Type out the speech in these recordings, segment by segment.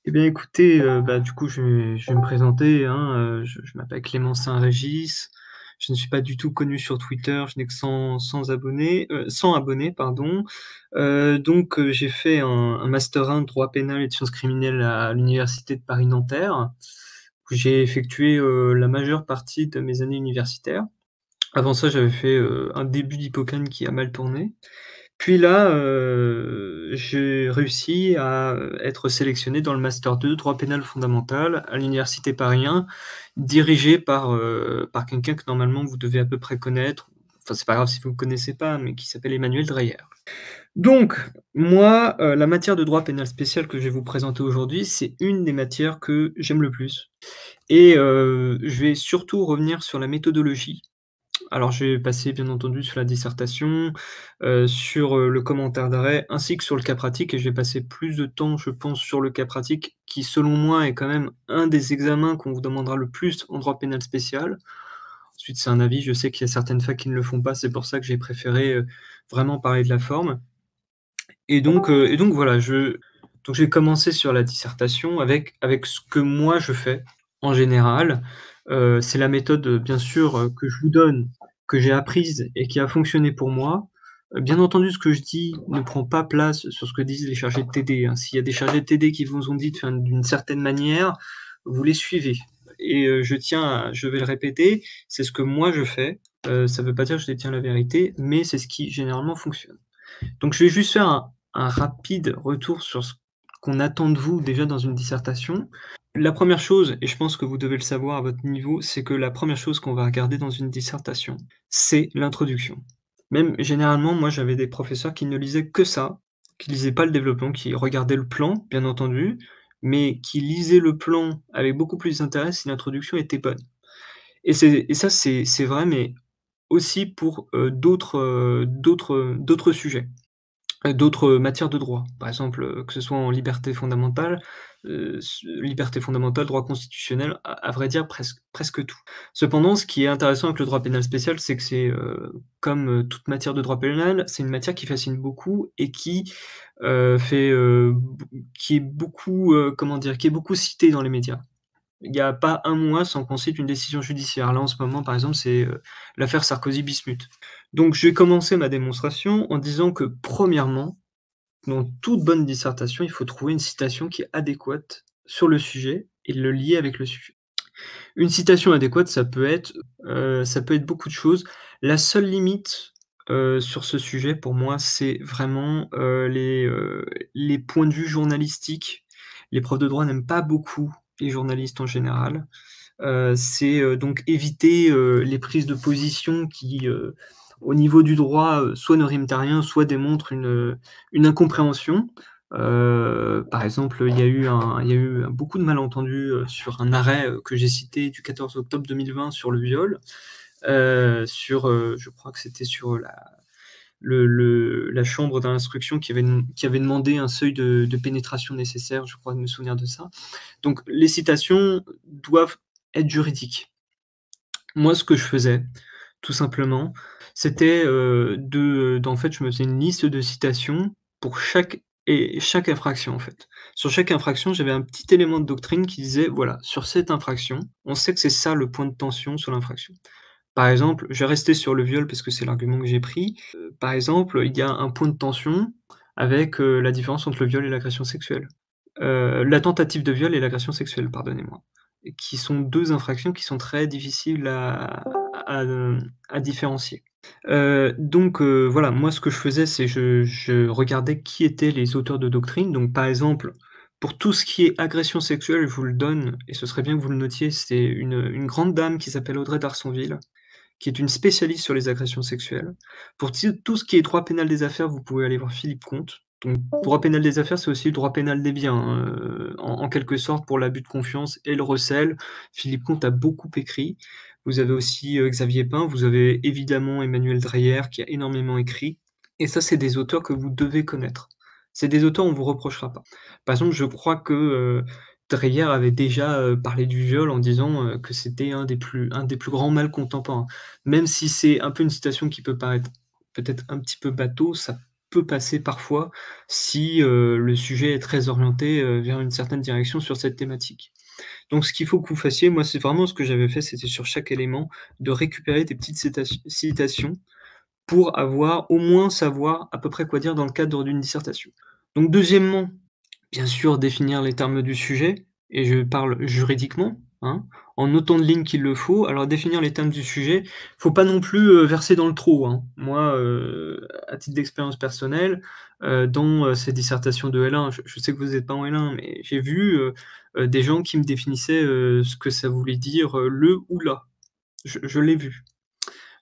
Eh bien écoutez, du coup je vais me présenter, hein, je m'appelle Clément Saint-Régis. Je ne suis pas du tout connu sur Twitter, je n'ai que 100 abonnés, pardon. J'ai fait un master 1 de droit pénal et de sciences criminelles à l'université de Paris-Nanterre, où j'ai effectué, la majeure partie de mes années universitaires. Avant ça, j'avais fait, un début d'Hippocane qui a mal tourné. Puis là, j'ai réussi à, être sélectionné dans le master 2 droit pénal fondamental à l'université Paris 1, dirigé par quelqu'un que normalement vous devez à peu près connaître. Enfin, c'est pas grave si vous ne connaissez pas, mais qui s'appelle Emmanuel Dreyer. Donc moi, la matière de droit pénal spécial que je vais vous présenter aujourd'hui, c'est une des matières que j'aime le plus et je vais surtout revenir sur la méthodologie. Alors, je vais passer bien entendu sur la dissertation, sur, le commentaire d'arrêt, ainsi que sur le cas pratique et je vais passer plus de temps, je pense, sur le cas pratique qui, selon moi, est quand même un des examens qu'on vous demandera le plus en droit pénal spécial. Ensuite, c'est un avis, je sais qu'il y a certaines facs qui ne le font pas, c'est pour ça que j'ai préféré, vraiment parler de la forme et donc voilà, je vais commencer sur la dissertation avec ce que moi je fais en général. C'est la méthode, bien sûr, que je vous donne, que j'ai apprise et qui a fonctionné pour moi. Bien entendu, ce que je dis ne prend pas place sur ce que disent les chargés de TD, hein. S'il y a des chargés de TD qui vous ont dit de faire d'une certaine manière, vous les suivez et je vais le répéter, c'est ce que moi je fais. Ça ne veut pas dire que je détiens la vérité, mais c'est ce qui généralement fonctionne. Donc je vais juste faire un rapide retour sur ce qu'on attend de vous déjà dans une dissertation. La première chose, et je pense que vous devez le savoir à votre niveau, c'est que la première chose qu'on va regarder dans une dissertation, c'est l'introduction. Même généralement, moi j'avais des professeurs qui ne lisaient que ça, qui lisaient pas le développement, qui regardaient le plan, bien entendu, mais qui lisaient le plan avec beaucoup plus d'intérêt si l'introduction était bonne. Et ça c'est vrai, mais aussi pour, d'autres sujets. D'autres matières de droit. Par exemple, que ce soit en liberté fondamentale, droit constitutionnel, à vrai dire presque tout. Cependant, ce qui est intéressant avec le droit pénal spécial, c'est que c'est, comme, toute matière de droit pénal, c'est une matière qui fascine beaucoup et qui, fait, b qui est beaucoup, comment dire? Qui est beaucoup citée dans les médias. Il n'y a pas un mois sans qu'on cite une décision judiciaire. Là, en ce moment, par exemple, c'est, l'affaire Sarkozy-Bismuth. Donc je vais commencer ma démonstration en disant que, premièrement, dans toute bonne dissertation, il faut trouver une citation qui est adéquate sur le sujet et le lier avec le sujet. Une citation adéquate, ça peut être beaucoup de choses. La seule limite, sur ce sujet pour moi, c'est vraiment, les points de vue journalistiques. Les profs de droit n'aiment pas beaucoup les journalistes en général. Donc éviter, les prises de position qui, au niveau du droit, soit ne riment à rien, soit démontrent une incompréhension. Par exemple, il y a eu beaucoup de malentendus, sur un arrêt, que j'ai cité du 14 octobre 2020 sur le viol, je crois que c'était sur la chambre d'instruction qui avait demandé un seuil de pénétration nécessaire, je crois de me souvenir de ça. Donc les citations doivent être juridiques. Moi, ce que je faisais, tout simplement, c'était, en fait, je me faisais une liste de citations pour chaque infraction, en fait. Sur chaque infraction, j'avais un petit élément de doctrine qui disait: «Voilà, sur cette infraction, on sait que c'est ça le point de tension sur l'infraction». Par exemple, je vais rester sur le viol parce que c'est l'argument que j'ai pris. Par exemple, il y a un point de tension avec, la différence entre le viol et l'agression sexuelle. La tentative de viol et l'agression sexuelle, pardonnez-moi, qui sont 2 infractions qui sont très difficiles à différencier. Voilà, moi ce que je faisais, c'est je regardais qui étaient les auteurs de doctrine. Donc par exemple, pour tout ce qui est agression sexuelle, je vous le donne et ce serait bien que vous le notiez, c'est une grande dame qui s'appelle Audrey d'Arsonville, qui est une spécialiste sur les agressions sexuelles. Pour tout ce qui est droit pénal des affaires, vous pouvez aller voir Philippe Comte. Donc droit pénal des affaires, c'est aussi le droit pénal des biens, hein, en quelque sorte pour l'abus de confiance et le recel. Philippe Comte a beaucoup écrit. Vous avez aussi, Xavier Pain, vous avez évidemment Emmanuel Dreyer qui a énormément écrit et ça, c'est des auteurs que vous devez connaître. C'est des auteurs, on vous reprochera pas. Par exemple, je crois que, Dreyer avait déjà, parlé du viol en disant, que c'était un des plus grands mâles contemporains. Même si c'est un peu une citation qui peut paraître peut-être un petit peu bateau, ça peut passer parfois si, le sujet est très orienté, vers une certaine direction sur cette thématique. Donc ce qu'il faut que vous fassiez, moi, c'est vraiment ce que j'avais fait, c'était sur chaque élément de récupérer des petites citations pour avoir au moins savoir à peu près quoi dire dans le cadre d'une dissertation. Donc deuxièmement, bien sûr, définir les termes du sujet et je parle juridiquement, hein, en autant de lignes qu'il le faut. Alors définir les termes du sujet, faut pas non plus, verser dans le trop, hein. Moi, à titre d'expérience personnelle, dans, ces dissertations de L1, je sais que vous êtes pas en L1, mais j'ai vu, des gens qui me définissaient, ce que ça voulait dire, le ou la. Je l'ai vu.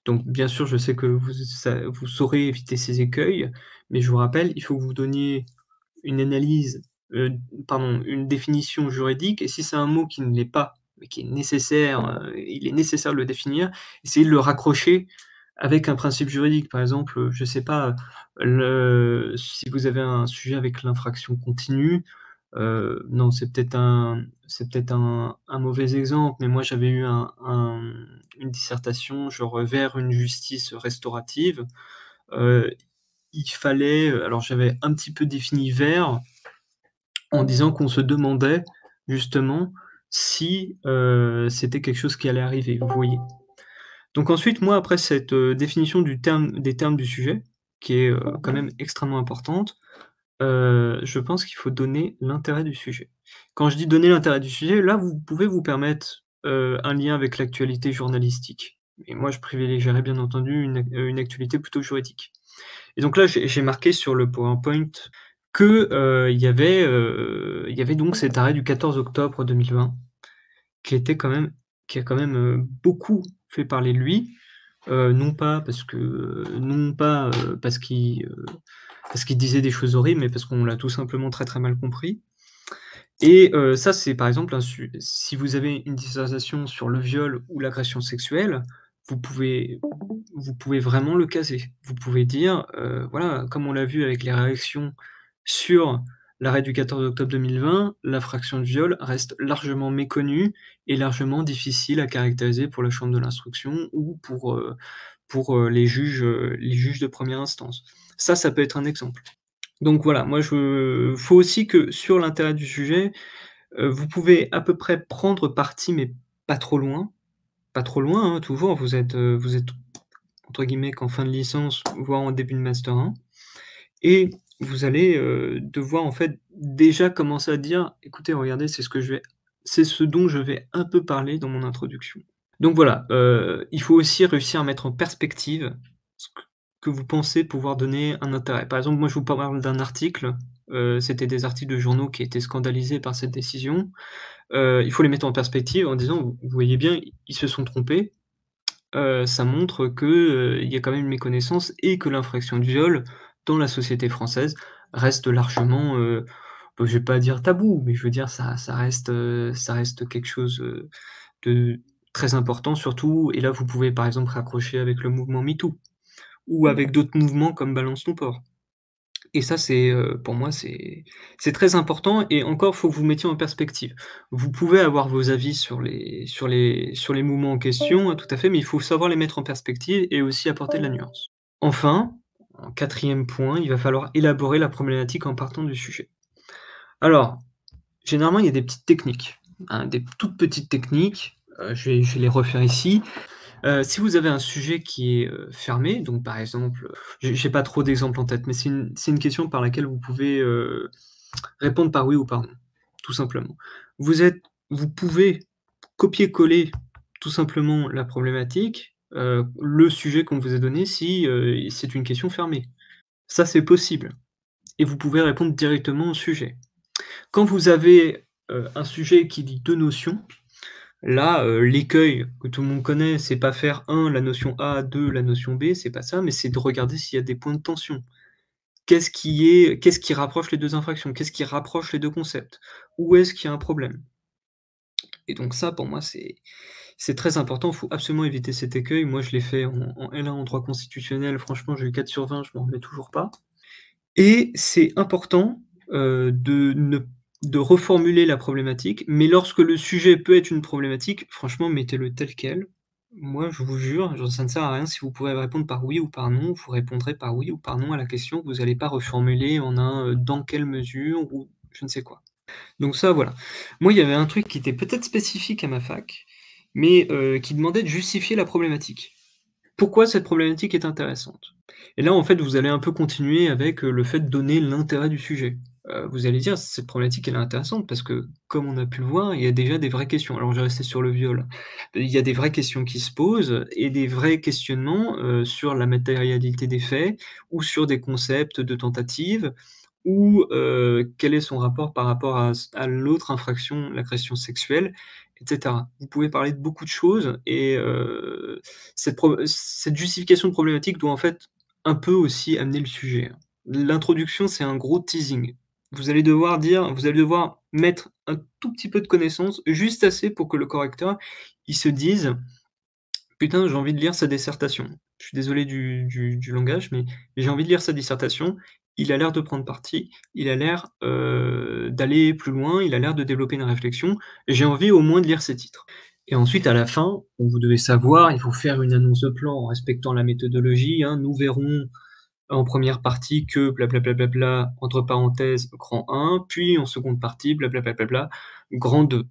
Donc bien sûr, je sais que vous saurez éviter ces écueils, mais je vous rappelle, il faut que vous donniez une analyse, une définition juridique et si c'est un mot qui ne l'est pas, mais qui est nécessaire, il est nécessaire de le définir, essayez de le raccrocher avec un principe juridique. Par exemple, je sais pas, si vous avez un sujet avec l'infraction continue, non, c'est peut-être un mauvais exemple, mais moi j'avais eu une dissertation genre, vers une justice restaurative. Heu, il fallait, alors j'avais un petit peu défini vers en disant qu'on se demandait justement si, c'était quelque chose qui allait arriver, vous voyez? Donc ensuite, moi, après cette, définition des termes du sujet, qui est, quand même extrêmement importante, je pense qu'il faut donner l'intérêt du sujet. Quand je dis donner l'intérêt du sujet, là, vous pouvez vous permettre, un lien avec l'actualité journalistique. Et moi, je privilégierais bien entendu une actualité plutôt juridique. Et donc là, j'ai marqué sur le PowerPoint que, il y avait donc cet arrêt du 14 octobre 2020 qui était quand même qui a quand même, beaucoup fait parler de lui, non pas, parce qu'il disait des choses horribles, mais parce qu'on l'a tout simplement très, très mal compris. Et ça, c'est par exemple un su si vous avez une dissertation sur le viol ou l'agression sexuelle, vous pouvez vous pouvez vraiment le caser. Vous pouvez dire, voilà, comme on l'a vu avec les réactions sur l'arrêt du 14 octobre 2020, l'infraction de viol reste largement méconnue et largement difficile à caractériser pour la chambre de l'instruction ou pour les juges de première instance. Ça peut être un exemple. Donc voilà, moi je faut aussi que sur l'intérêt du sujet, vous pouvez à peu près prendre parti, mais pas trop loin. Pas trop loin, hein, toujours, vous êtes entre guillemets «qu'en fin de licence, voire en début de master 1» et vous allez, devoir en fait déjà commencer à dire: «Écoutez, regardez, c'est ce dont je vais un peu parler dans mon introduction». Donc voilà, il faut aussi réussir à mettre en perspective ce que vous pensez pouvoir donner un intérêt. Par exemple, moi je vous parle d'un article, c'était des articles de journaux qui étaient scandalisés par cette décision. Il faut les mettre en perspective en disant: «Vous voyez bien, ils se sont trompés, ça montre que, il y a quand même une méconnaissance et que l'infraction de viol dans la société française reste largement, je vais pas dire tabou, mais je veux dire ça reste quelque chose, de très important surtout et là vous pouvez par exemple raccrocher avec le mouvement MeToo ou avec d'autres mouvements comme Balance ton porc et ça c'est, pour moi c'est très important et encore faut que vous mettiez en perspective. Vous pouvez avoir vos avis sur les mouvements en question, tout à fait, mais il faut savoir les mettre en perspective et aussi apporter de la nuance. Enfin, en quatrième point, il va falloir élaborer la problématique en partant du sujet. Alors, généralement, il y a des petites techniques, hein, des toutes petites techniques, je vais les refaire ici. Si vous avez un sujet qui est, fermé, donc par exemple, j'ai pas trop d'exemples en tête, mais c'est une question par laquelle vous pouvez, répondre par oui ou par non, tout simplement. Vous pouvez copier-coller tout simplement la problématique, le sujet qu'on vous a donné si, c'est une question fermée. Ça, c'est possible et vous pouvez répondre directement au sujet. Quand vous avez, un sujet qui lie 2 notions, là, l'écueil que tout le monde connaît, c'est pas faire la notion A, 2 la notion B, c'est pas ça, mais c'est de regarder s'il y a des points de tension. Qu'est-ce qui rapproche les 2 infractions? Qu'est-ce qui rapproche les 2 concepts? Où est-ce qu'il y a un problème? Et donc ça, pour moi, c'est très important, il faut absolument éviter cet écueil. Moi, je l'ai fait en L1 en droit constitutionnel, franchement, j'ai eu 4/20, je m'en remets toujours pas. Et c'est important, de reformuler la problématique, mais lorsque le sujet peut être une problématique, franchement, mettez-le tel quel. Moi, je vous jure, genre, ça ne sert à rien si vous pouvez répondre par oui ou par non, vous répondrez par oui ou par non à la question, vous allez pas reformuler en un, «dans quelle mesure» ou je ne sais quoi. Donc ça, voilà. Moi, il y avait un truc qui était peut-être spécifique à ma fac, mais qui demandait de justifier la problématique. Pourquoi cette problématique est intéressante? Et là, en fait, vous allez un peu continuer avec, le fait de donner l'intérêt du sujet. Vous allez dire: «Cette problématique, elle est intéressante parce que, comme on a pu le voir, il y a déjà des vraies questions». Alors, je vais rester sur le viol. Il y a des vraies questions qui se posent et des vrais questionnements, sur la matérialité des faits ou sur des concepts de tentative ou, quel est son rapport par rapport à l'autre infraction, l'agression sexuelle et cetera. Vous pouvez parler de beaucoup de choses et cette justification de problématique doit en fait un peu aussi amener le sujet, hein. L'introduction, c'est un gros teasing. Vous allez devoir mettre un tout petit peu de connaissances, juste assez pour que le correcteur, il se dise: «Putain, j'ai envie de lire sa dissertation». Je suis désolé du langage, mais j'ai envie de lire sa dissertation. Il a l'air de prendre parti, il a l'air, d'aller plus loin, il a l'air de développer une réflexion. J'ai envie au moins de lire ses titres. Et ensuite à la fin, vous devez savoir, il faut faire une annonce de plan en respectant la méthodologie, hein. Nous verrons en première partie que bla entre parenthèses, grand 1, puis en seconde partie, bla grand 2.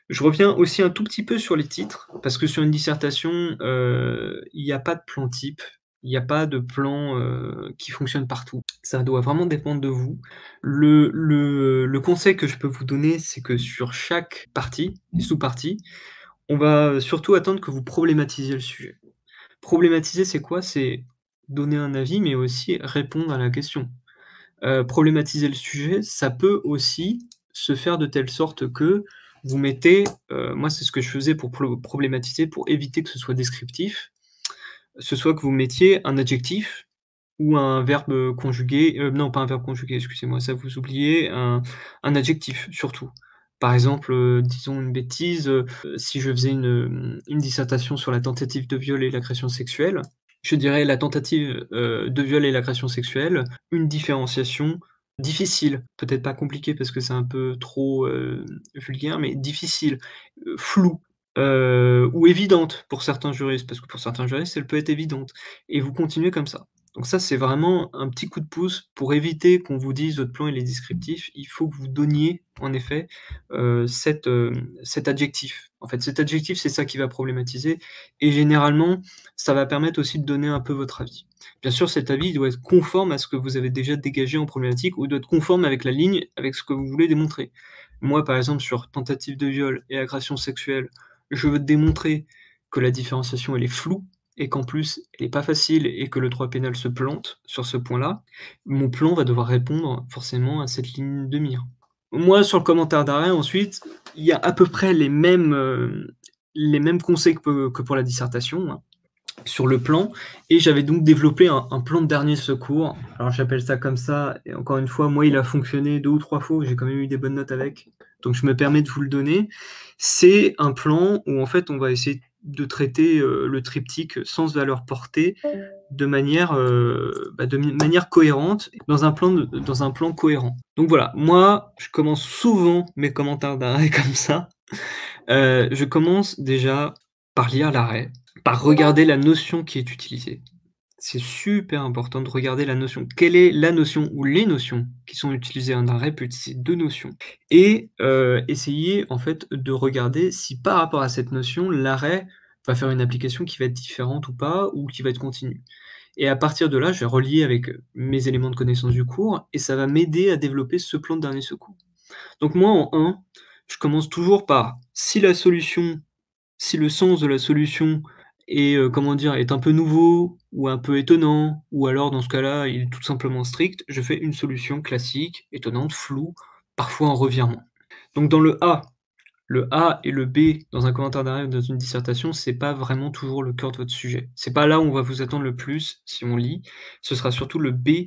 Je reviens aussi un tout petit peu sur les titres, parce que sur une dissertation, il y a pas de plan type, il y a pas de plan, qui fonctionne partout. Ça doit vraiment dépendre de vous. Le conseil que je peux vous donner, c'est que sur chaque partie et sous-partie, on va surtout attendre que vous problématisiez le sujet. Problématiser, c'est quoi? C'est donner un avis, mais aussi répondre à la question. Problématiser le sujet, ça peut aussi se faire de telle sorte que vous mettez, moi c'est ce que je faisais pour problématiser, pour éviter que ce soit descriptif, ce soit que vous mettiez un adjectif ou un verbe, conjugué, non pas un verbe conjugué, excusez-moi, ça vous oubliez, un adjectif surtout. Par exemple, disons une bêtise, si je faisais une dissertation sur la tentative de viol et l'agression sexuelle, je dirais la tentative, de viol et l'agression sexuelle, une différenciation difficile, peut-être pas compliquée parce que c'est un peu trop, vulgaire, mais difficile, floue, ou évidente pour certains juristes, parce que pour certains juristes, elle peut être évidente et vous continuez comme ça. Donc ça, c'est vraiment un petit coup de pouce pour éviter qu'on vous dise: «Votre plan, il est descriptif». Il faut que vous donniez en effet, cet adjectif. En fait, cet adjectif, c'est ça qui va problématiser et généralement, ça va permettre aussi de donner un peu votre avis. Bien sûr, cet avis, il doit être conforme à ce que vous avez déjà dégagé en problématique ou doit être conforme avec la ligne, avec ce que vous voulez démontrer. Moi, par exemple, sur tentative de viol et agression sexuelle, je veux démontrer que la différenciation, elle est floue et qu'en plus, elle est pas facile et que le droit pénal se plante sur ce point-là. Mon plan va devoir répondre forcément à cette ligne de mire. Moi, sur le commentaire d'arrêt, ensuite, il y a à peu près les mêmes conseils que pour la dissertation, hein, sur le plan et j'avais donc développé un plan de dernier secours. Alors j'appelle ça comme ça et encore une fois, moi, il a fonctionné 2 ou 3 fois, j'ai quand même eu des bonnes notes avec, donc je me permets de vous le donner. C'est un plan où en fait, on va essayer de traiter, le triptyque sens, valeur, portée de manière cohérente dans un plan cohérent. Donc voilà, moi, je commence souvent mes commentaires d'arrêt comme ça. Je commence déjà par lire l'arrêt, par regarder la notion qui est utilisée. C'est super important de regarder la notion. Quelle est la notion ou les notions qui sont utilisées? Un arrêt peut utiliser 2 notions et essayer en fait de regarder si par rapport à cette notion, l'arrêt va faire une application qui va être différente ou pas, ou qui va être continue. Et à partir de là, je vais relier avec, mes éléments de connaissance du cours et ça va m'aider à développer ce plan de dernier secours. Donc moi en 1, je commence toujours par si le sens de la solution est, comment dire, est un peu nouveau ou un peu étonnant ou alors dans ce cas-là, il est tout simplement strict, je fais une solution classique, étonnante, floue, parfois en revirement. Donc dans le A et le B dans un commentaire d'arrêt ou dans une dissertation, c'est pas vraiment toujours le cœur de votre sujet. C'est pas là où on va vous attendre le plus si on lit, ce sera surtout le B,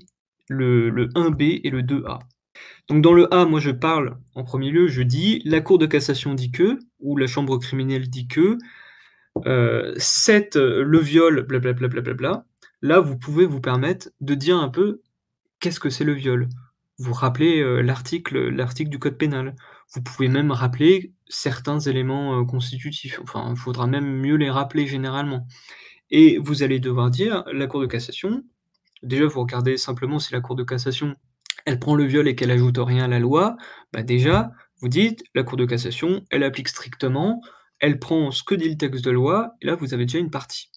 le 1B et le 2A. Donc dans le A, moi je parle en premier lieu, je dis: «La cour de cassation dit que» ou «La chambre criminelle dit que», le viol bla. Là, vous pouvez vous permettre de dire un peu qu'est-ce que c'est le viol? Vous rappelez, l'article du code pénal Vous pouvez même rappeler certains éléments, constitutifs. Enfin, il faudra même mieux les rappeler généralement et vous allez devoir dire: «La cour de cassation», déjà, vous regardez simplement si la cour de cassation, elle prend le viol et qu'elle ajoute rien à la loi, bah, déjà, vous dites: «La cour de cassation, elle applique strictement, elle prend ce que dit le texte de loi» et là, vous avez déjà une partie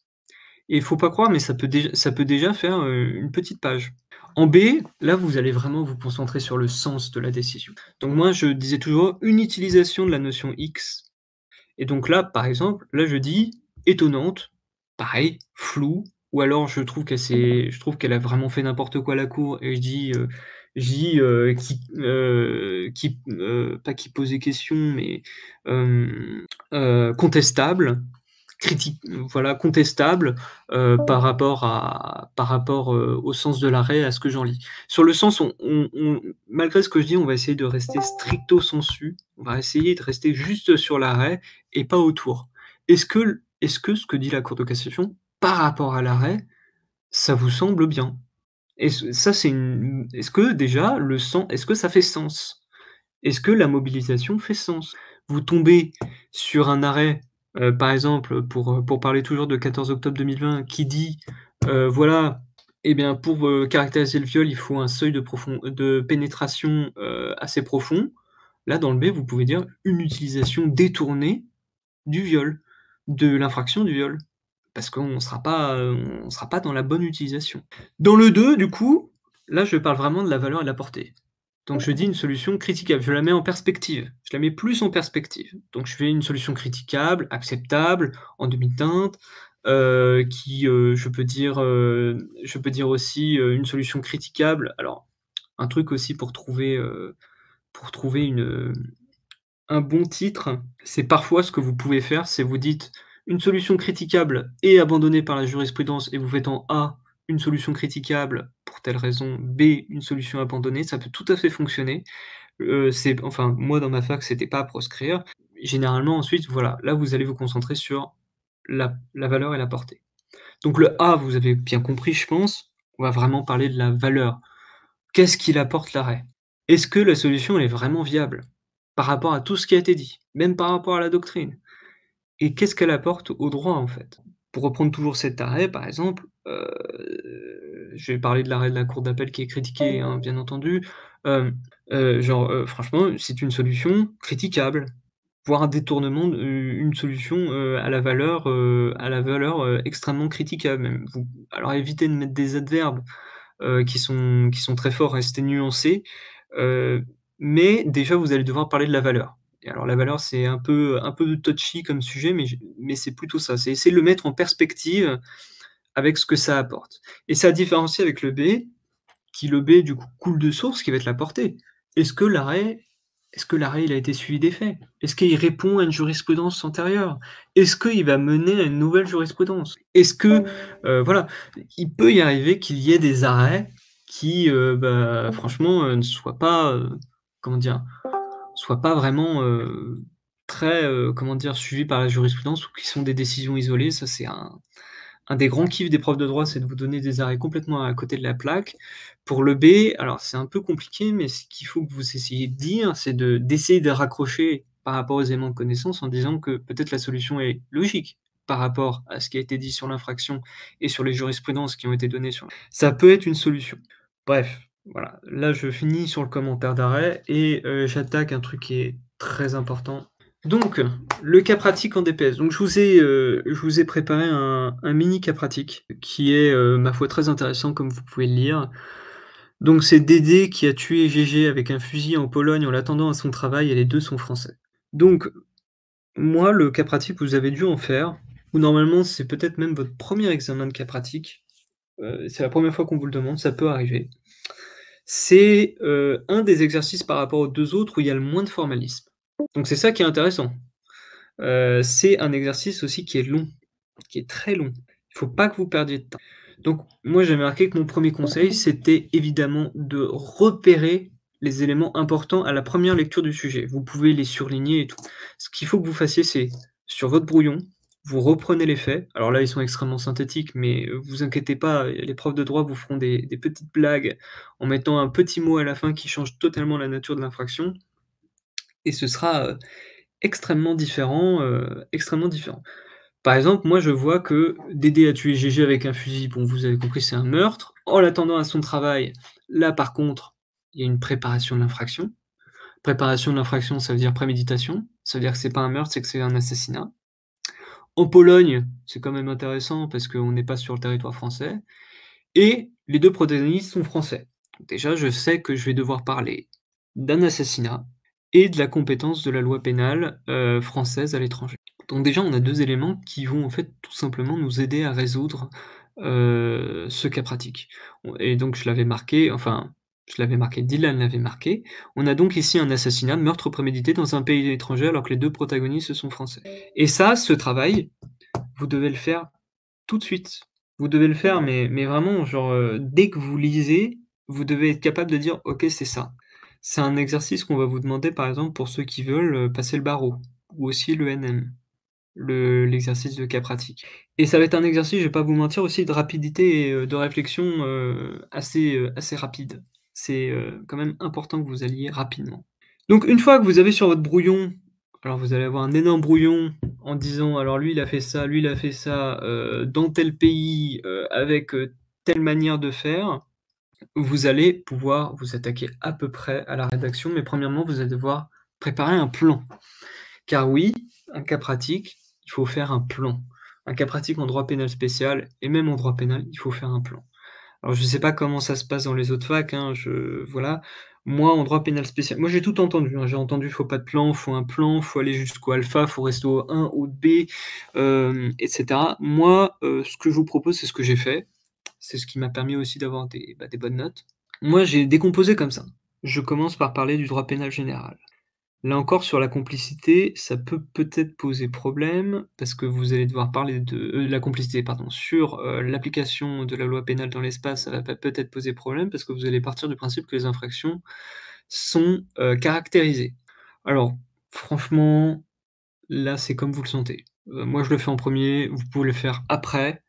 et il faut pas croire, mais ça peut déjà faire, une petite page. En B, là, vous allez vraiment vous concentrer sur le sens de la décision. Donc moi, je disais toujours: «Une utilisation de la notion X» et donc là, par exemple, là, je dis: «Étonnante», pareil, floue ou alors je trouve qu'elle a vraiment fait n'importe quoi à la cour et pas qui posait question, mais contestable. Critique voilà, contestable, par rapport, au sens de l'arrêt, à ce que j'en lis. Sur le sens, on malgré ce que je dis, on va essayer de rester stricto sensu. On va essayer de rester juste sur l'arrêt et pas autour. Est-ce que ce que dit la Cour de cassation, par rapport à l'arrêt, ça vous semble bien? Est-ce que déjà est-ce que ça fait sens? Est-ce que la mobilisation fait sens? Vous tombez sur un arrêt, par exemple, pour parler toujours de 14 octobre 2020 qui dit, voilà, eh bien, pour, caractériser le viol, il faut un seuil de pénétration, assez profond. Là, dans le B, vous pouvez dire: «Une utilisation détournée du viol, de l'infraction du viol». Parce on sera pas dans la bonne utilisation. Dans le 2, du coup, là, je parle vraiment de la valeur et de la portée. Donc je dis une solution critiquable, je la mets en perspective, je la mets plus en perspective. Donc je fais une solution critiquable, acceptable, en demi-teinte, je peux dire aussi, une solution critiquable. Alors, un truc aussi pour trouver un bon titre, c'est parfois ce que vous pouvez faire, c'est vous dites: «Une solution critiquable et abandonnée par la jurisprudence» et vous faites en A, une solution critiquable pour telle raison, B, une solution abandonnée, ça peut tout à fait fonctionner. C'est enfin, moi dans ma fac, c'était pas à proscrire. Généralement ensuite, voilà, là vous allez vous concentrer sur la valeur et la portée. Donc le A, vous avez bien compris, je pense, on va vraiment parler de la valeur. Qu'est-ce qu'il apporte l'arrêt? Est-ce que la solution elle est vraiment viable? Par rapport à tout ce qui a été dit, même par rapport à la doctrine? Et qu'est-ce qu'elle apporte au droit, en fait? Pour reprendre toujours cet arrêt, par exemple, je vais parler de l'arrêt de la cour d'appel qui est critiqué, hein, bien entendu. Hem, franchement, c'est une solution critiquable, voire un détournement une solution, à la valeur, extrêmement critiquable même. Vous alors évitez de mettre des adverbes, qui sont très forts, restez nuancés, heu, mais déjà vous allez devoir parler de la valeur. Et alors la valeur, c'est un peu touchy comme sujet, mais c'est plutôt ça, c'est essayer de le mettre en perspective avec ce que ça apporte. Et c'est à différencier avec le B, qui le B du coup coule de source, qui va être la portée. Est-ce que l'arrêt il a été suivi des faits? Est-ce qu'il répond à une jurisprudence antérieure? Est-ce qu'il va mener à une nouvelle jurisprudence? Est-ce que, voilà, il peut y arriver qu'il y ait des arrêts qui, bah, franchement, ne soient pas, comment dire? Soient pas vraiment, très, comment dire? Suivis par la jurisprudence ou qui sont des décisions isolées. Ça, c'est un des grands kiffs des profs de droit, c'est de vous donner des arrêts complètement à côté de la plaque. Pour le B, alors c'est un peu compliqué, mais ce qu'il faut que vous essayiez de dire, c'est d'essayer de raccrocher par rapport aux éléments de connaissance en disant que peut-être la solution est logique par rapport à ce qui a été dit sur l'infraction et sur les jurisprudences qui ont été données sur ça peut être une solution. Bref, voilà, là je finis sur le commentaire d'arrêt et j'attaque un truc qui est très important. Donc, le cas pratique en DPS. Donc je vous ai préparé un mini cas pratique qui est, ma foi très intéressant comme vous pouvez le lire. Donc c'est Dédé qui a tué Gégé avec un fusil en Pologne en l'attendant à son travail et les 2 sont français. Donc moi, le cas pratique, vous avez dû en faire, ou normalement c'est peut-être même votre premier examen de cas pratique. C'est la première fois qu'on vous le demande, ça peut arriver. C'est, un des exercices par rapport aux 2 autres où il y a le moins de formalisme. Donc c'est ça qui est intéressant. C'est un exercice aussi qui est long, qui est très long. Il faut pas que vous perdiez de temps. Donc moi, j'ai marqué que mon premier conseil, c'était évidemment de repérer les éléments importants à la première lecture du sujet. Vous pouvez les surligner et tout. Ce qu'il faut que vous fassiez, c'est sur votre brouillon, vous reprenez les faits. Alors là, ils sont extrêmement synthétiques, mais, vous inquiétez pas, les profs de droit vous feront des petites blagues en mettant un petit mot à la fin qui change totalement la nature de l'infraction et ce sera, extrêmement différent, extrêmement différent. Par exemple, moi je vois que Dédé a tué Gégé avec un fusil, bon vous avez compris c'est un meurtre. En l'attendant à son travail, là par contre, il y a une préparation de l'infraction. Préparation de l'infraction, ça veut dire préméditation, ça veut dire que c'est pas un meurtre, c'est que c'est un assassinat. En Pologne, c'est quand même intéressant parce qu'on n'est pas sur le territoire français et les 2 protagonistes sont français. Donc déjà, je sais que je vais devoir parler d'un assassinat et de la compétence de la loi pénale, française à l'étranger. Donc déjà, on a 2 éléments qui vont en fait tout simplement nous aider à résoudre, ce cas pratique. Et donc je l'avais marqué, enfin, je l'avais marqué, Dylan l'avait marqué. On a donc ici un assassinat, meurtre prémédité dans un pays étranger alors que les 2 protagonistes sont français. Et ça, ce travail, vous devez le faire tout de suite. Vous devez le faire, mais vraiment genre, dès que vous lisez, vous devez être capable de dire: «OK, c'est ça». C'est un exercice qu'on va vous demander, par exemple, pour ceux qui veulent, passer le barreau ou aussi l'ENM, l'exercice de cas pratique. Et ça va être un exercice, je vais pas vous mentir, aussi de rapidité et de réflexion, assez rapide. C'est, quand même important que vous alliez rapidement. Donc une fois que vous avez sur votre brouillon, alors vous allez avoir un énorme brouillon en disant: «Alors lui il a fait ça, lui il a fait ça, dans tel pays, avec, telle manière de faire». Vous allez pouvoir vous attaquer à peu près à la rédaction, mais premièrement vous allez devoir préparer un plan. Car oui, un cas pratique, il faut faire un plan. Un cas pratique en droit pénal spécial et même en droit pénal, il faut faire un plan. Alors je sais pas comment ça se passe dans les autres facs, hein, voilà. Moi, en droit pénal spécial, moi j'ai tout entendu, hein. J'ai entendu: «Faut pas de plan, faut aller jusqu'au alpha, faut rester au 1, au B», et cetera. Moi, ce que je vous propose, c'est ce que j'ai fait. C'est ce qui m'a permis aussi d'avoir des bonnes notes. Moi, j'ai décomposé comme ça. Je commence par parler du droit pénal général. Là encore, sur la complicité, ça peut peut-être poser problème, parce que vous allez devoir parler de la complicité, pardon, sur, l'application de la loi pénale dans l'espace, ça va peut-être poser problème, parce que vous allez partir du principe que les infractions sont, caractérisées. Alors, franchement, là, c'est comme vous le sentez. Moi, je le fais en premier, vous pouvez le faire après.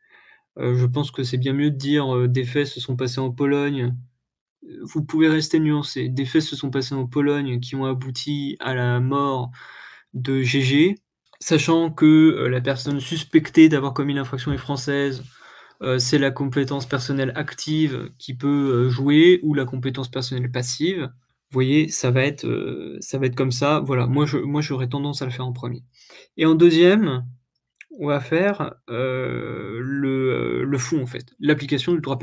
Je pense que c'est bien mieux de dire, des faits se sont passés en Pologne. Vous pouvez rester nuancé. Des faits se sont passés en Pologne qui ont abouti à la mort de Gégé, sachant que, la personne suspectée d'avoir commis l'infraction est française, c'est la compétence personnelle active qui peut, jouer ou la compétence personnelle passive. Vous voyez, ça va être comme ça. Voilà, moi j'aurais tendance à le faire en premier. Et en deuxième, on va faire, le fond en fait, l'application du droit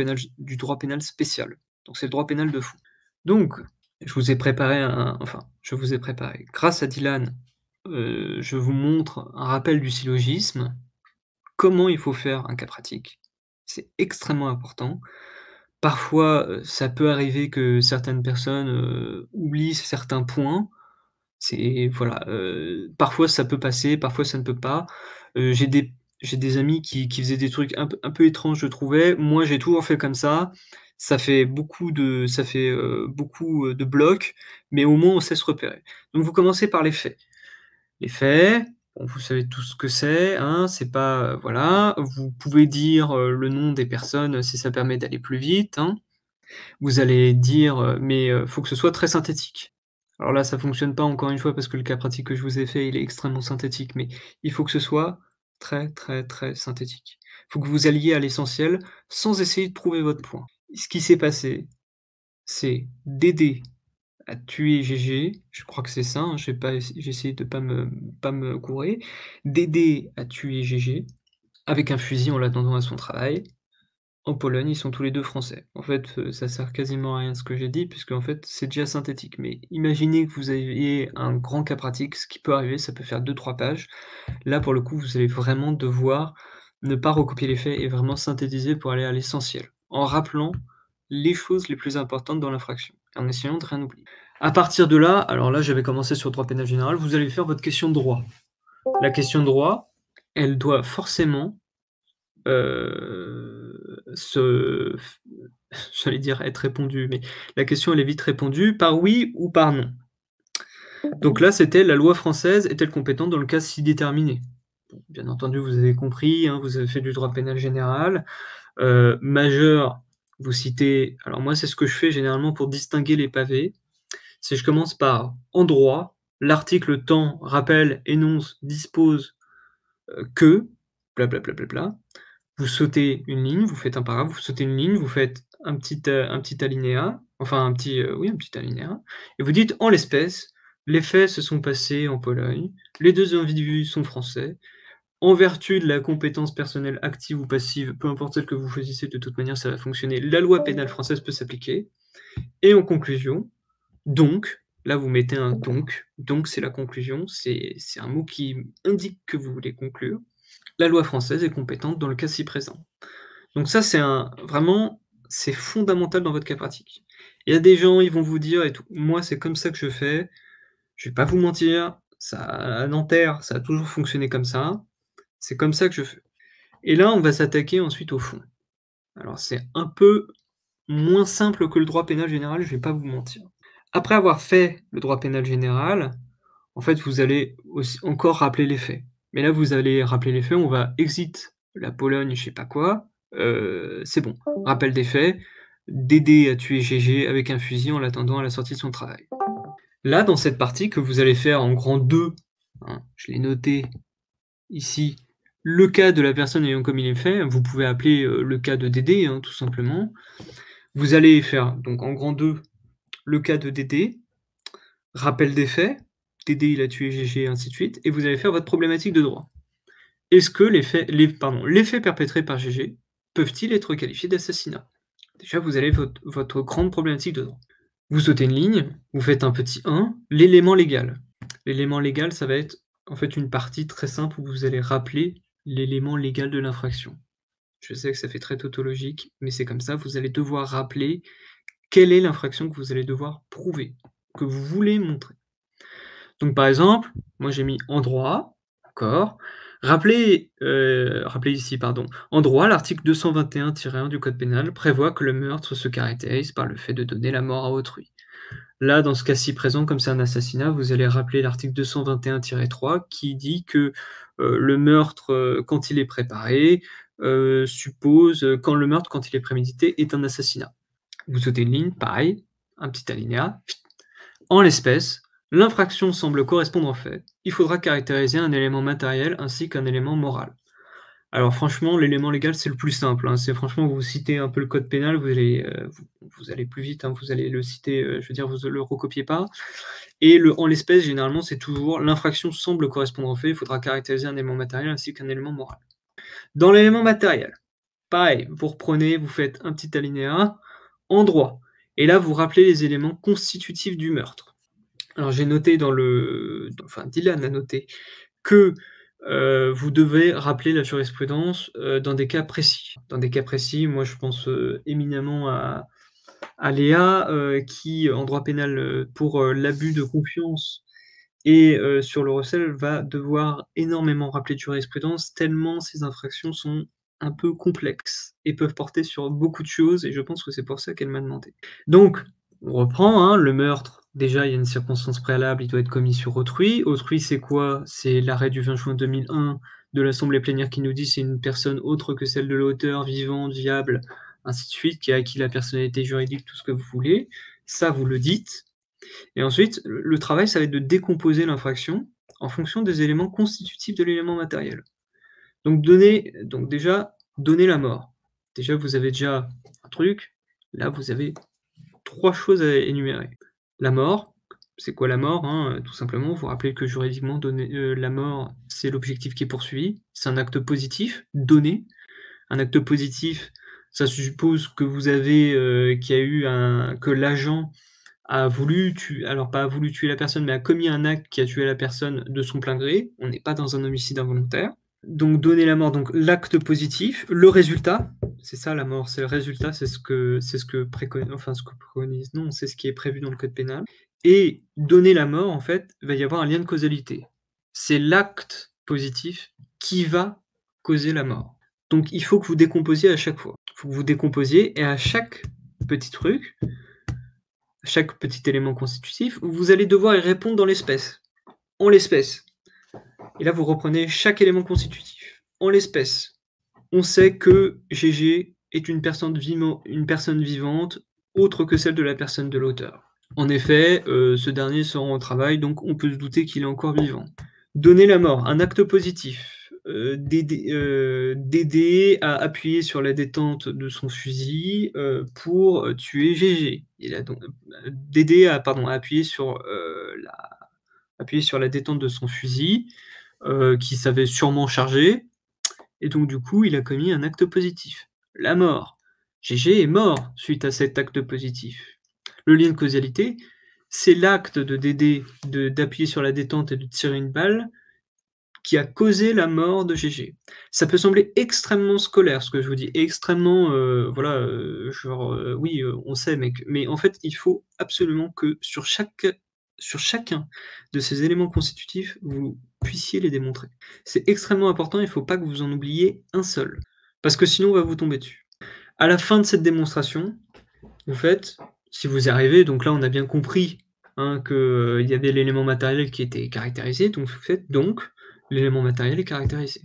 pénal spécial. Donc c'est le droit pénal de fond. Donc, je vous ai préparé grâce à Dylan, je vous montre un rappel du syllogisme, comment il faut faire un cas pratique. C'est extrêmement important. Parfois, ça peut arriver que certaines personnes, oublient certains points. C'est voilà, parfois ça peut passer, parfois ça ne peut pas. J'ai des amis qui faisaient des trucs un peu étranges, je trouvais. Moi, j'ai toujours fait comme ça. Ça fait beaucoup, de blocs, mais au moins on sait se repérer. Donc vous commencez par les faits. Les faits, bon, vous savez tout ce que c'est, hein, c'est pas, voilà. Vous pouvez dire, le nom des personnes, si ça permet d'aller plus vite, hein. Vous allez dire, mais faut que ce soit très synthétique. Alors là, ça fonctionne pas encore une fois parce que le cas pratique que je vous ai fait, il est extrêmement synthétique, mais il faut que ce soit très, très, très synthétique. Il faut que vous alliez à l'essentiel sans essayer de prouver votre point. Ce qui s'est passé, c'est Dédé a tué Gégé, je crois que c'est ça, hein, j'ai essayé de pas me gourer. Dédé a tué Gégé avec un fusil en l'attendant à son travail. En Pologne, ils sont tous les 2 français. En fait, ça sert quasiment à rien ce que j'ai dit puisqu'en fait, c'est déjà synthétique. Mais imaginez que vous ayez un grand cas pratique, ce qui peut arriver, ça peut faire 2-3 pages. Là, pour le coup, vous allez vraiment devoir ne pas recopier les faits et vraiment synthétiser pour aller à l'essentiel, en rappelant les choses les plus importantes dans l'infraction, en essayant de rien oublier. À partir de là, alors là, j'avais commencé sur le droit pénal général, vous allez faire votre question de droit. La question de droit, elle doit forcément se j'allais dire être répondue, mais la question elle est vite répondue par oui ou par non. Donc là, c'était la loi française est-elle compétente dans le cas si déterminé? Bon, bien entendu, vous avez compris, hein, vous avez fait du droit pénal général. Majeur, vous citez alors moi, c'est ce que je fais généralement pour distinguer les pavés, c'est je commence par en droit, l'article tant, rappelle, énonce, dispose, que, blablabla, bla, bla, bla, bla. Vous sautez une ligne, vous faites un paragraphe, vous sautez une ligne, vous faites un petit alinéa, enfin oui, un petit alinéa, et vous dites: «En l'espèce, les faits se sont passés en Pologne, les 2 individus sont français. En vertu de la compétence personnelle active ou passive, peu importe celle que vous choisissez, de toute manière ça va fonctionner, la loi pénale française peut s'appliquer. Et en conclusion, donc», là vous mettez un donc c'est la conclusion, c'est un mot qui indique que vous voulez conclure. «La loi française est compétente dans le cas ci présent». Donc ça, c'est vraiment, c'est fondamental dans votre cas pratique. Il y a des gens, ils vont vous dire et tout: «Moi, c'est comme ça que je fais, je vais pas vous mentir, ça à Nanterre, ça a toujours fonctionné comme ça, c'est comme ça que je fais». Et là, on va s'attaquer ensuite au fond. Alors c'est un peu moins simple que le droit pénal général, je vais pas vous mentir. Après avoir fait le droit pénal général, en fait, vous allez aussi encore rappeler les faits. Mais là, vous allez rappeler les faits, on va exit la Pologne, je sais pas quoi, c'est bon. Rappel des faits, Dédé a tué Gégé avec un fusil en l'attendant à la sortie de son travail. Là, dans cette partie que vous allez faire en grand 2, hein, je l'ai noté ici, le cas de la personne ayant commis les faits, vous pouvez appeler, le cas de Dédé, hein, tout simplement. Vous allez faire donc en grand 2, le cas de Dédé, rappel des faits, Dédé il a tué Gégé et ainsi de suite, et vous allez faire votre problématique de droit. Est-ce que les faits perpétrés par Gégé peuvent-ils être qualifiés d'assassinat? Déjà, vous avez votre grande problématique de droit. Vous sautez une ligne, vous faites un petit 1, l'élément légal. L'élément légal, ça va être en fait une partie très simple où vous allez rappeler l'élément légal de l'infraction. Je sais que ça fait très tautologique, mais c'est comme ça, vous allez devoir rappeler quelle est l'infraction que vous allez devoir prouver, que vous voulez montrer. Donc par exemple, moi j'ai mis en droit, d'accord, rappelez ici, pardon. En droit, l'article 221-1 du code pénal prévoit que le meurtre se caractérise par le fait de donner la mort à autrui. Là, dans ce cas-ci présent, comme c'est un assassinat, vous allez rappeler l'article 221-3 qui dit que, le meurtre, quand il est préparé, suppose, quand le meurtre, quand il est prémédité, est un assassinat. Vous sautez une ligne, pareil, un petit alinéa. En l'espèce, l'infraction semble correspondre aux faits. Il faudra caractériser un élément matériel ainsi qu'un élément moral. Alors franchement, l'élément légal, c'est le plus simple, hein. C'est franchement, vous citez un peu le code pénal, vous allez plus vite, hein, vous allez le citer, je veux dire, vous le recopiez pas. Et en l'espèce, généralement, c'est toujours l'infraction semble correspondre aux faits, il faudra caractériser un élément matériel ainsi qu'un élément moral. Dans l'élément matériel, pareil, vous reprenez, vous faites un petit alinéa en droit. Et là, vous rappelez les éléments constitutifs du meurtre. Alors j'ai noté Dylan a noté que, vous devez rappeler la jurisprudence, dans des cas précis. Dans des cas précis, moi je pense, éminemment à Léa, qui en droit pénal, pour, l'abus de confiance et sur le recel, va devoir énormément rappeler de jurisprudence tellement ces infractions sont un peu complexes et peuvent porter sur beaucoup de choses et je pense que c'est pour ça qu'elle m'a demandé. Donc, on reprend, hein, le meurtre, déjà il y a une circonstance préalable, il doit être commis sur autrui. Autrui, c'est quoi? C'est l'arrêt du 20 juin 2001 de l'assemblée plénière qui nous dit c'est une personne autre que celle de l'auteur, vivante, viable, ainsi de suite, qui a acquis la personnalité juridique, tout ce que vous voulez. Ça, vous le dites. Et ensuite, le travail, ça va être de décomposer l'infraction en fonction des éléments constitutifs de l'élément matériel. Donc déjà, donner la mort. Déjà, vous avez déjà un truc, là, vous avez 3 choses à énumérer. La mort, c'est quoi la mort, hein? Tout simplement, vous rappelez que juridiquement, donner, la mort, c'est l'objectif qui est poursuivi. C'est un acte positif, donner. Un acte positif, ça suppose que vous avez, que l'agent a voulu tuer, alors pas a voulu tuer la personne, mais a commis un acte qui a tué la personne de son plein gré. On n'est pas dans un homicide involontaire. Donc donner la mort, donc l'acte positif, le résultat, c'est ça la mort, c'est le résultat, c'est ce que préconise, non, c'est ce qui est prévu dans le code pénal. Et donner la mort, en fait, il va y avoir un lien de causalité. C'est l'acte positif qui va causer la mort. Donc il faut que vous décomposiez à chaque fois. Il faut que vous décomposiez et à chaque petit truc, chaque petit élément constitutif, vous allez devoir y répondre dans l'espèce. En l'espèce. Et là, vous reprenez chaque élément constitutif. En l'espèce, on sait que Gégé est une personne vivante autre que celle de la personne de l'auteur. En effet, ce dernier se rend au travail, donc on peut se douter qu'il est encore vivant. Donner la mort, un acte positif, d'aider à appuyer sur la détente de son fusil, pour, tuer Gégé. Il a donc d'aider à pardon, à appuyer sur la détente de son fusil, qui s'avait sûrement chargé et donc du coup, il a commis un acte positif. La mort. Gégé est mort suite à cet acte positif. Le lien de causalité, c'est l'acte d'appuyer sur la détente et de tirer une balle qui a causé la mort de Gégé. Ça peut sembler extrêmement scolaire ce que je vous dis, extrêmement, voilà, genre, oui, on sait mec, mais en fait, il faut absolument que sur chacun de ces éléments constitutifs, vous puissiez les démontrer. C'est extrêmement important, il ne faut pas que vous en oubliez un seul, parce que sinon on va vous tomber dessus. À la fin de cette démonstration, vous faites, si vous y arrivez, donc là on a bien compris, hein, qu'il y avait l'élément matériel qui était caractérisé, donc vous faites donc l'élément matériel est caractérisé.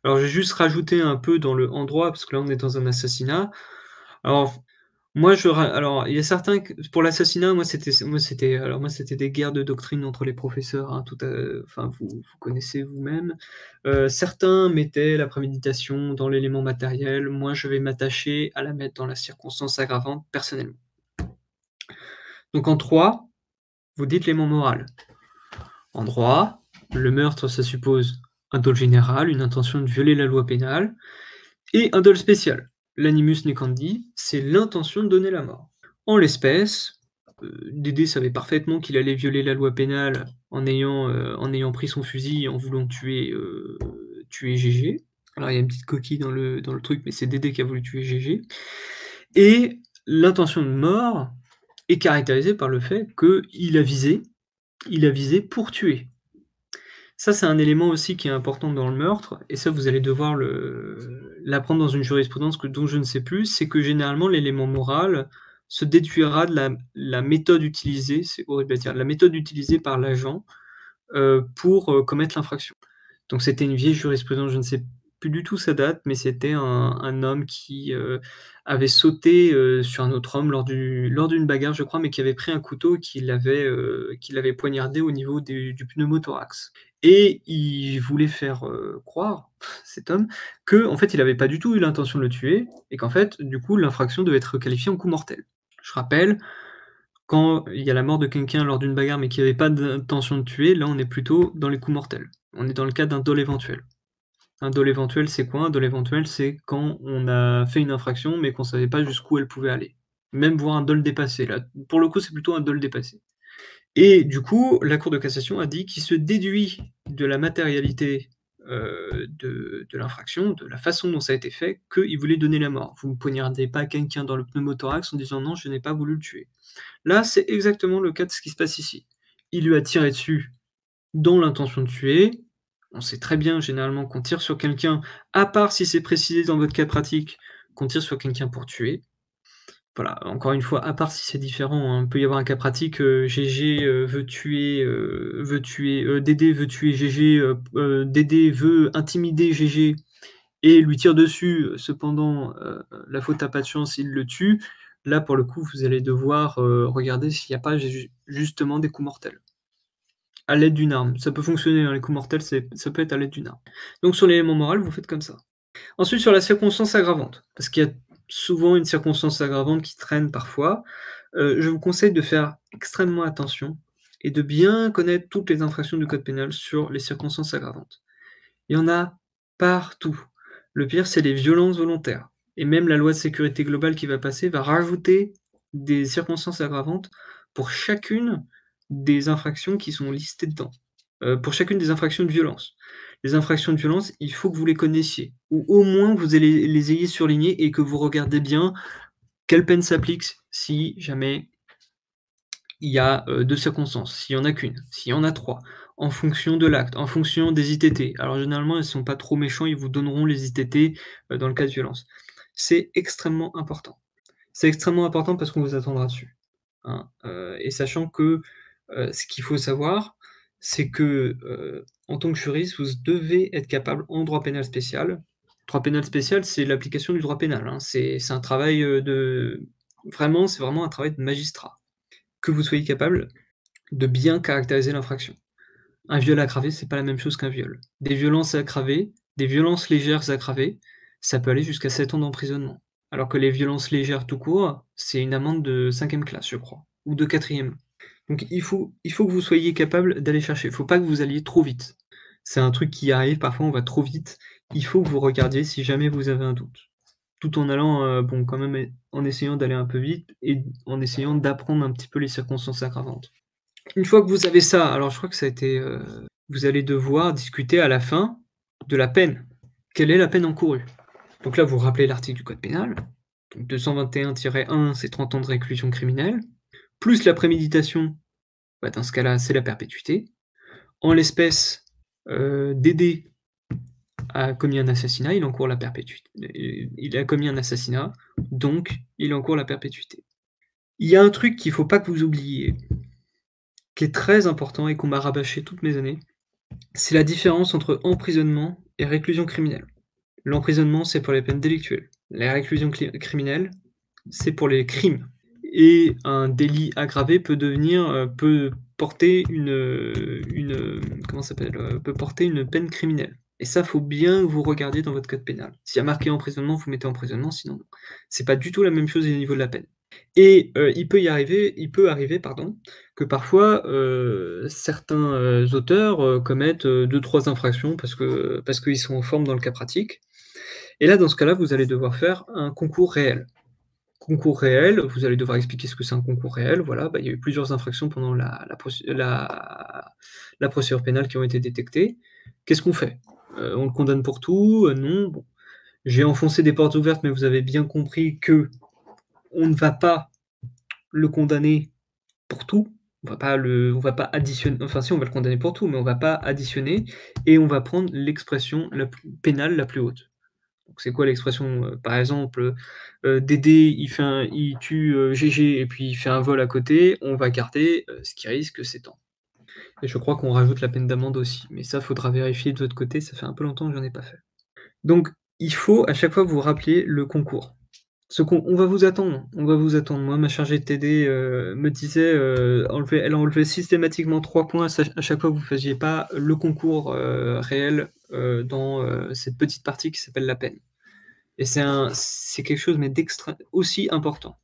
Alors, je vais juste rajouter un peu dans le endroit, parce que là, on est dans un assassinat. Alors, il y a certains que pour l'assassinat, moi, c'était des guerres de doctrine entre les professeurs, hein, enfin, vous connaissez vous-même. Certains mettaient la préméditation dans l'élément matériel. Moi, je vais m'attacher à la mettre dans la circonstance aggravante, personnellement. Donc en 3, vous dites l'élément moral. En droit, le meurtre, ça suppose un dol général, une intention de violer la loi pénale, et un dol spécial. L'animus necandi, c'est l'intention de donner la mort. En l'espèce, Dédé savait parfaitement qu'il allait violer la loi pénale en ayant pris son fusil et en voulant tuer Gégé. Alors il y a une petite coquille dans le truc, mais c'est Dédé qui a voulu tuer Gégé. Et l'intention de mort est caractérisée par le fait qu'il a visé pour tuer. Ça, c'est un élément aussi qui est important dans le meurtre, et ça, vous allez devoir l'apprendre dans une jurisprudence dont je ne sais plus, c'est que généralement, l'élément moral se déduira de la méthode utilisée, c'est horrible à dire, la méthode utilisée par l'agent pour commettre l'infraction. Donc c'était une vieille jurisprudence, je ne sais plus du tout sa date, mais c'était un homme qui avait sauté sur un autre homme lors d'une bagarre, je crois, mais qui avait pris un couteau et qui l'avait poignardé au niveau du pneumothorax. Et il voulait faire croire, cet homme, que en fait, il n'avait pas du tout eu l'intention de le tuer, et qu'en fait, du coup, l'infraction devait être qualifiée en coup mortel. Je rappelle, quand il y a la mort de quelqu'un lors d'une bagarre, mais qu'il n'y avait pas d'intention de tuer, là, on est plutôt dans les coups mortels. On est dans le cas d'un dol éventuel. Un dol éventuel, c'est quoi? Un dol éventuel, c'est quand on a fait une infraction, mais qu'on ne savait pas jusqu'où elle pouvait aller. Même voir un dol dépassé. Là, pour le coup, c'est plutôt un dol dépassé. Et du coup, la Cour de cassation a dit qu'il se déduit de la matérialité de l'infraction, de la façon dont ça a été fait, qu'il voulait donner la mort. Vous ne poignardez pas quelqu'un dans le pneumothorax en disant non, je n'ai pas voulu le tuer. Là, c'est exactement le cas de ce qui se passe ici. Il lui a tiré dessus dans l'intention de tuer. On sait très bien généralement qu'on tire sur quelqu'un, à part si c'est précisé dans votre cas pratique, qu'on tire sur quelqu'un pour tuer. Voilà, encore une fois, à part si c'est différent, hein, il peut y avoir un cas pratique, GG, Dédé veut tuer GG, Dédé veut intimider GG et lui tire dessus, cependant, la faute a pas de chance, il le tue. Là, pour le coup, vous allez devoir, regarder s'il n'y a pas justement des coups mortels. À l'aide d'une arme. Ça peut fonctionner, hein, les coups mortels, ça peut être à l'aide d'une arme. Donc sur l'élément moral, vous faites comme ça. Ensuite, sur la circonstance aggravante, parce qu'il y a souvent une circonstance aggravante qui traîne parfois, je vous conseille de faire extrêmement attention et de bien connaître toutes les infractions du code pénal sur les circonstances aggravantes. Il y en a partout. Le pire, c'est les violences volontaires, et même la loi de sécurité globale qui va passer va rajouter des circonstances aggravantes pour chacune des infractions qui sont listées dedans, pour chacune des infractions de violence. Les infractions de violence, il faut que vous les connaissiez, ou au moins que vous les ayez surlignées et que vous regardez bien quelle peine s'applique si jamais il y a 2 circonstances, s'il y en a qu'une, s'il y en a 3, en fonction de l'acte, en fonction des ITT. Alors généralement, ils ne sont pas trop méchants, ils vous donneront les ITT dans le cas de violence. C'est extrêmement important. C'est extrêmement important parce qu'on vous attendra dessus, hein, et sachant que, ce qu'il faut savoir, c'est que, en tant que juriste, vous devez être capable en droit pénal spécial. Droit pénal spécial, c'est l'application du droit pénal, hein. C'est un travail, c'est vraiment un travail de magistrat que vous soyez capable de bien caractériser l'infraction. Un viol aggravé, c'est pas la même chose qu'un viol. Des violences aggravées, des violences légères aggravées, ça peut aller jusqu'à 7 ans d'emprisonnement. Alors que les violences légères tout court, c'est une amende de 5e classe, je crois, ou de 4e. Donc il faut que vous soyez capable d'aller chercher. Il faut pas que vous alliez trop vite. C'est un truc qui arrive, parfois on va trop vite. Il faut que vous regardiez si jamais vous avez un doute. Tout en allant, bon quand même en essayant d'aller un peu vite et en essayant d'apprendre un petit peu les circonstances aggravantes. Une fois que vous avez ça, alors je crois que ça a été, vous allez devoir discuter à la fin de la peine. Quelle est la peine encourue? Donc là, vous rappelez l'article du code pénal, donc 221-1, c'est 30 ans de réclusion criminelle, plus la préméditation, bah, dans ce cas-là, c'est la perpétuité. En l'espèce, Dédé a commis un assassinat, il encourt la perpétuité. Il a commis un assassinat, donc il encourt la perpétuité. Il y a un truc qu'il faut pas que vous oubliez, qui est très important et qu'on m'a rabâché toutes mes années, c'est la différence entre emprisonnement et réclusion criminelle. L'emprisonnement, c'est pour les peines délictuelles. La réclusion criminelle, c'est pour les crimes. Et un délit aggravé peut devenir, peut porter comment ça s'appelle? Peut porter une peine criminelle. Et ça, faut bien que vous regardiez dans votre code pénal. S'il y a marqué emprisonnement, vous mettez emprisonnement, sinon non. C'est pas du tout la même chose au niveau de la peine. Et il peut arriver, pardon, que parfois, certains, auteurs, commettent, 2-3 infractions parce qu'ils sont en forme dans le cas pratique. Et là, dans ce cas-là, vous allez devoir faire un concours réel. Concours réel, vous allez devoir expliquer ce que c'est un concours réel. Voilà, bah, il y a eu plusieurs infractions pendant la procédure pénale qui ont été détectées. Qu'est-ce qu'on fait? On le condamne pour tout? Non. Bon, j'ai enfoncé des portes ouvertes, mais vous avez bien compris qu'on ne va pas le condamner pour tout. On va pas additionner, enfin si, on va le condamner pour tout, mais on va pas additionner et on va prendre l'expression pénale la plus haute. Donc c'est quoi l'expression? Par exemple, Dédé, il tue, Gégé et puis il fait un vol à côté, on va garder, ce qui risque, c'est tant. Et je crois qu'on rajoute la peine d'amende aussi, mais ça, faudra vérifier de votre côté, ça fait un peu longtemps que j'en ai pas fait. Donc il faut à chaque fois que vous rappeliez le concours. On va vous attendre, on va vous attendre. Moi, ma chargée de TD, me disait, elle enlevait systématiquement 3 points à chaque fois que vous faisiez pas le concours, réel, dans, cette petite partie qui s'appelle la peine. Et c'est quelque chose mais d'extra aussi important.